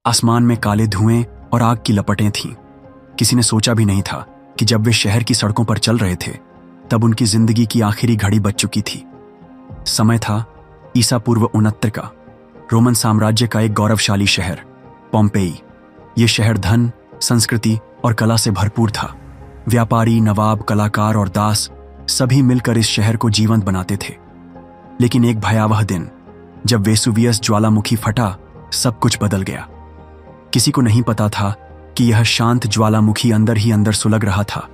आसमान में काले धुएं और आग की लपटें थीं। किसी ने सोचा भी नहीं था कि जब वे शहर की सड़कों पर चल रहे थे तब उनकी जिंदगी की आखिरी घड़ी बज चुकी थी। समय था ईसा पूर्व 69 का। रोमन साम्राज्य का एक गौरवशाली शहर पोम्पेई। ये शहर धन, संस्कृति और कला से भरपूर था। व्यापारी, नवाब, कलाकार और दास सभी मिलकर इस शहर को जीवंत बनाते थे। लेकिन एक भयावह दिन जब वेसुवियस ज्वालामुखी फटा, सब कुछ बदल गया। किसी को नहीं पता था कि यह शांत ज्वालामुखी अंदर ही अंदर सुलग रहा था,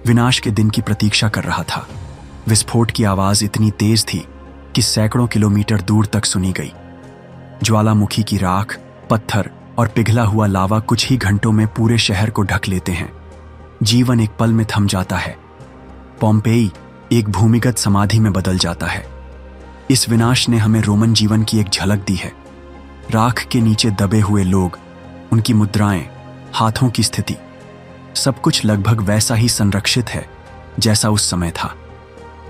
विनाश के दिन की प्रतीक्षा कर रहा था। विस्फोट की आवाज इतनी तेज थी कि सैकड़ों किलोमीटर दूर तक सुनी गई। ज्वालामुखी की राख, पत्थर और पिघला हुआ लावा कुछ ही घंटों में पूरे शहर को ढक लेते हैं। जीवन एक पल में थम जाता है। पोम्पेई एक भूमिगत समाधि में बदल जाता है। इस विनाश ने हमें रोमन जीवन की एक झलक दी है। राख के नीचे दबे हुए लोग, उनकी मुद्राएं, हाथों की स्थिति, सब कुछ लगभग वैसा ही संरक्षित है जैसा उस समय था।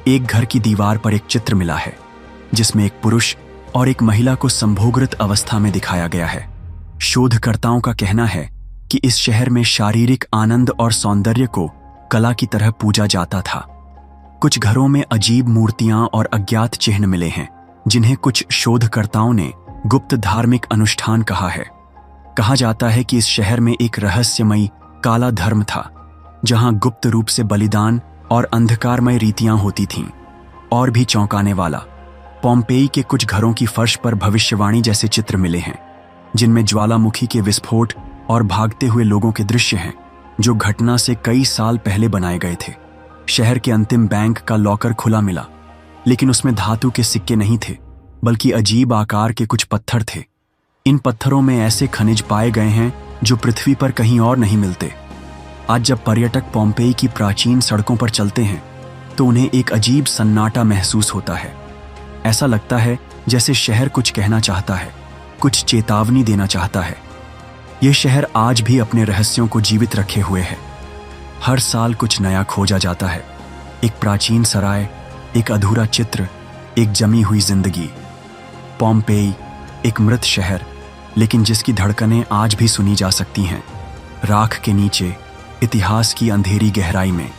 एक घर की दीवार पर एक चित्र मिला है जिसमें एक पुरुष और एक महिला को संभोगरत अवस्था में दिखाया गया है। शोधकर्ताओं का कहना है कि इस शहर में शारीरिक आनंद और सौंदर्य को कला की तरह पूजा जाता था। कुछ घरों में अजीब मूर्तियां और अज्ञात चिन्ह मिले हैं जिन्हें कुछ शोधकर्ताओं ने गुप्त धार्मिक अनुष्ठान कहा है। कहा जाता है कि इस शहर में एक रहस्यमयी काला धर्म था जहां गुप्त रूप से बलिदान और अंधकारमय रीतियां होती थीं। और भी चौंकाने वाला, पोम्पेई के कुछ घरों की फर्श पर भविष्यवाणी जैसे चित्र मिले हैं जिनमें ज्वालामुखी के विस्फोट और भागते हुए लोगों के दृश्य हैं जो घटना से कई साल पहले बनाए गए थे। शहर के अंतिम बैंक का लॉकर खुला मिला, लेकिन उसमें धातु के सिक्के नहीं थे बल्कि अजीब आकार के कुछ पत्थर थे। इन पत्थरों में ऐसे खनिज पाए गए हैं जो पृथ्वी पर कहीं और नहीं मिलते। आज जब पर्यटक पोम्पेई की प्राचीन सड़कों पर चलते हैं तो उन्हें एक अजीब सन्नाटा महसूस होता है। ऐसा लगता है जैसे शहर कुछ कहना चाहता है, कुछ चेतावनी देना चाहता है। यह शहर आज भी अपने रहस्यों को जीवित रखे हुए है। हर साल कुछ नया खोजा जाता है। एक प्राचीन सराय, एक अधूरा चित्र, एक जमी हुई जिंदगी। पोम्पेई एक मृत शहर, लेकिन जिसकी धड़कनें आज भी सुनी जा सकती हैं। राख के नीचे, इतिहास की अंधेरी गहराई में।